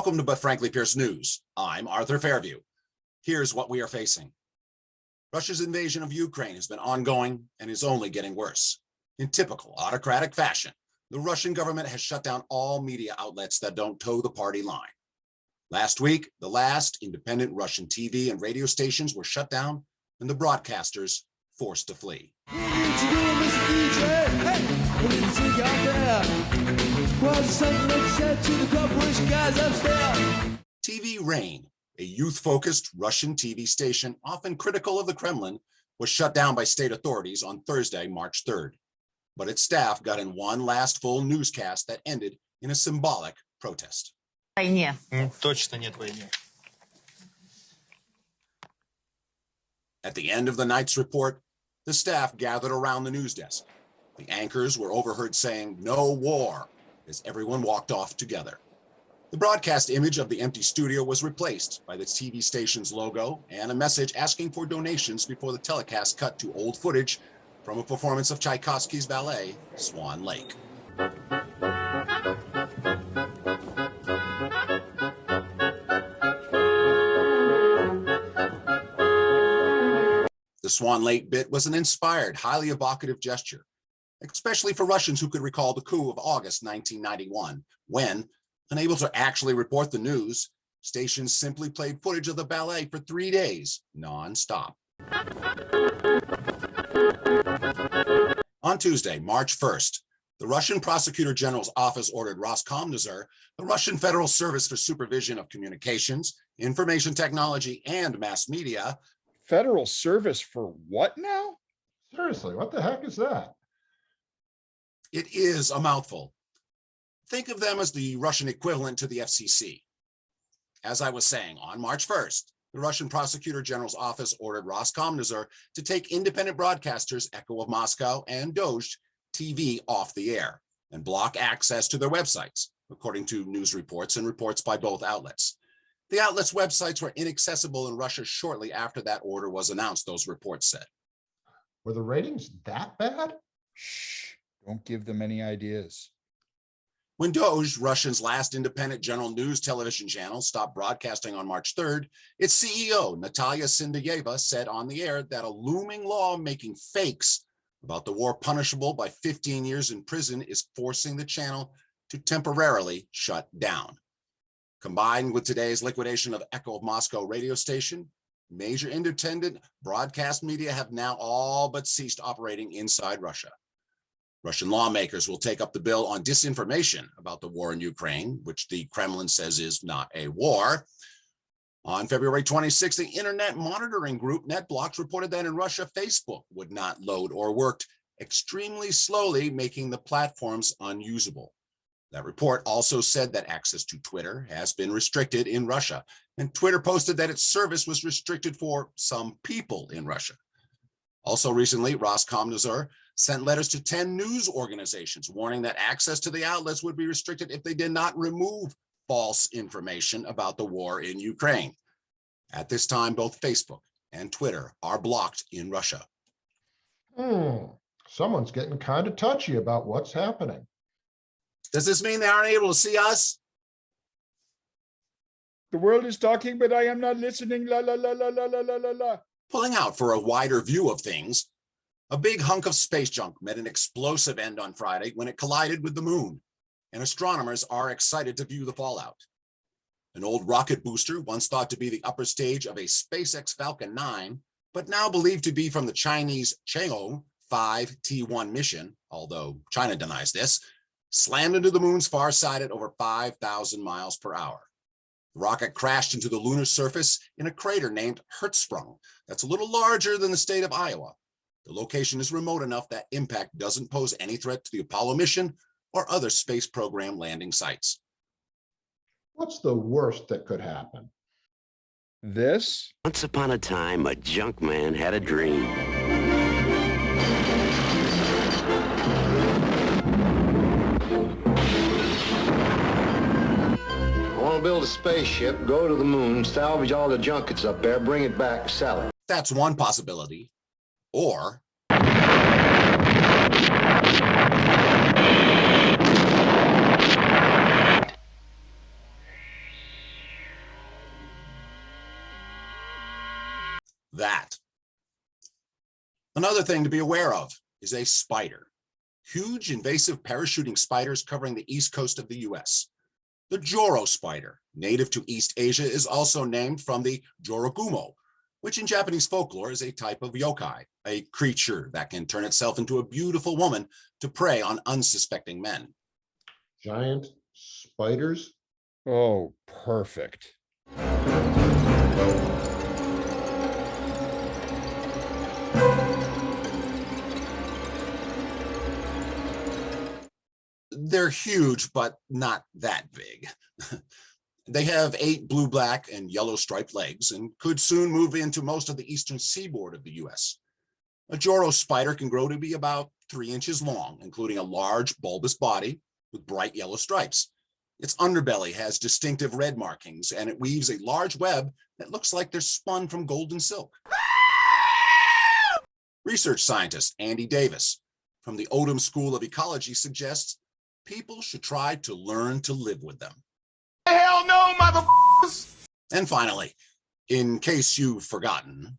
Welcome to But Frankly Pierce News. I'm Arthur Fairview. Here's what we are facing. Russia's invasion of Ukraine has been ongoing and is only getting worse. In typical autocratic fashion, the Russian government has shut down all media outlets that don't toe the party line. Last week, the last independent Russian TV and radio stations were shut down and the broadcasters forced to flee. TV Rain, a youth-focused Russian TV station often critical of the Kremlin, was shut down by state authorities on Thursday, March 3rd. But its staff got in one last full newscast that ended in a symbolic protest. Войне. Точно нет войны. At the end of the night's report, the staff gathered around the news desk. The anchors were overheard saying, "No war," as everyone walked off together. The broadcast image of the empty studio was replaced by the TV station's logo and a message asking for donations before the telecast cut to old footage from a performance of Tchaikovsky's ballet, Swan Lake. The Swan Lake bit was an inspired, highly evocative gesture, especially for Russians who could recall the coup of August 1991, when, unable to actually report the news, stations simply played footage of the ballet for 3 days, non-stop. On Tuesday, March 1st, the Russian Prosecutor General's office ordered Roskomnadzor, the Russian Federal Service for Supervision of Communications, Information Technology, and Mass Media. Federal Service for what now? Seriously, what the heck is that? It is a mouthful. Think of them as the Russian equivalent to the FCC. As I was saying, on March 1st, the Russian Prosecutor General's office ordered Roskomnadzor to take independent broadcasters Echo of Moscow and Dozh TV off the air and block access to their websites, according to news reports and reports by both outlets. The outlets' websites were inaccessible in Russia shortly after that order was announced, those reports said. Were the ratings that bad? Shh, don't give them any ideas. When Dozh, Russia's last independent general news television channel, stopped broadcasting on March 3rd, its CEO, Natalia Sindayeva, said on the air that a looming law making fakes about the war punishable by 15 years in prison is forcing the channel to temporarily shut down. Combined with today's liquidation of Echo of Moscow radio station, major independent broadcast media have now all but ceased operating inside Russia. Russian lawmakers will take up the bill on disinformation about the war in Ukraine, which the Kremlin says is not a war. On February 26th, the internet monitoring group NetBlocks reported that in Russia, Facebook would not load or worked extremely slowly, making the platforms unusable. That report also said that access to Twitter has been restricted in Russia, and Twitter posted that its service was restricted for some people in Russia. Also recently, Roskomnadzor sent letters to 10 news organizations warning that access to the outlets would be restricted if they did not remove false information about the war in Ukraine. At this time, both Facebook and Twitter are blocked in Russia. Someone's getting kind of touchy about what's happening. Does this mean they aren't able to see us? The world is talking, but I am not listening. La la la la la la la la la. Pulling out for a wider view of things, a big hunk of space junk met an explosive end on Friday when it collided with the moon, and astronomers are excited to view the fallout. An old rocket booster, once thought to be the upper stage of a SpaceX Falcon 9, but now believed to be from the Chinese Chang'e 5 T1 mission, although China denies this, slammed into the moon's far side at over 5,000 miles per hour. The rocket crashed into the lunar surface in a crater named Hertzsprung that's a little larger than the state of Iowa. The location is remote enough that impact doesn't pose any threat to the Apollo mission or other space program landing sites. What's the worst that could happen? This? Once upon a time, a junk man had a dream. I want to build a spaceship, go to the moon, salvage all the junk that's up there, bring it back, sell it. That's one possibility. Or Another thing to be aware of is a spider. Huge invasive parachuting spiders covering the east coast of the US. The Joro Spider, native to East Asia, is also named from the Jorogumo, which in Japanese folklore is a type of yokai, a creature that can turn itself into a beautiful woman to prey on unsuspecting men. Giant spiders? Oh, perfect. They're huge, but not that big. They have 8 blue, black, and yellow striped legs and could soon move into most of the eastern seaboard of the US. A Joro spider can grow to be about 3 inches long, including a large bulbous body with bright yellow stripes. Its underbelly has distinctive red markings, and it weaves a large web that looks like they're spun from golden silk. Research scientist Andy Davis from the Odom School of Ecology suggests people should try to learn to live with them. Hell no, motherfuckers! And finally, in case you've forgotten,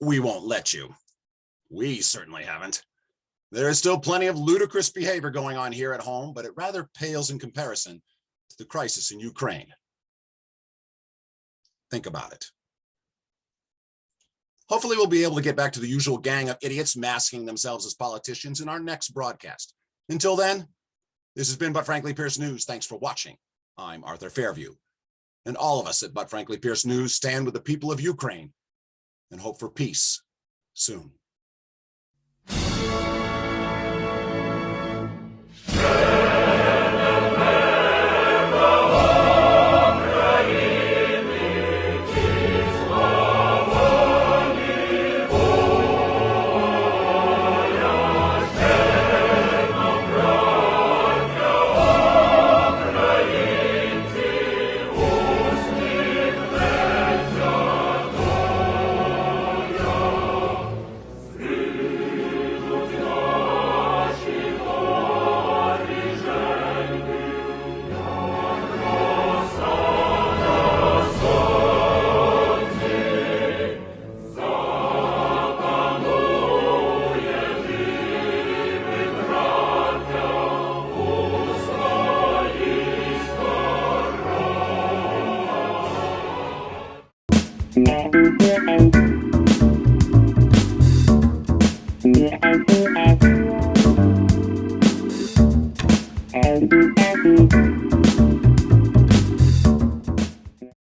we won't let you. We certainly haven't. There is still plenty of ludicrous behavior going on here at home, but it rather pales in comparison to the crisis in Ukraine. Think about it. Hopefully we'll be able to get back to the usual gang of idiots masking themselves as politicians in our next broadcast. Until then, this has been But Frankly Pierce News. Thanks for watching. I'm Arthur Fairview. And all of us at But Frankly Pierce News stand with the people of Ukraine and hope for peace soon. Thank you.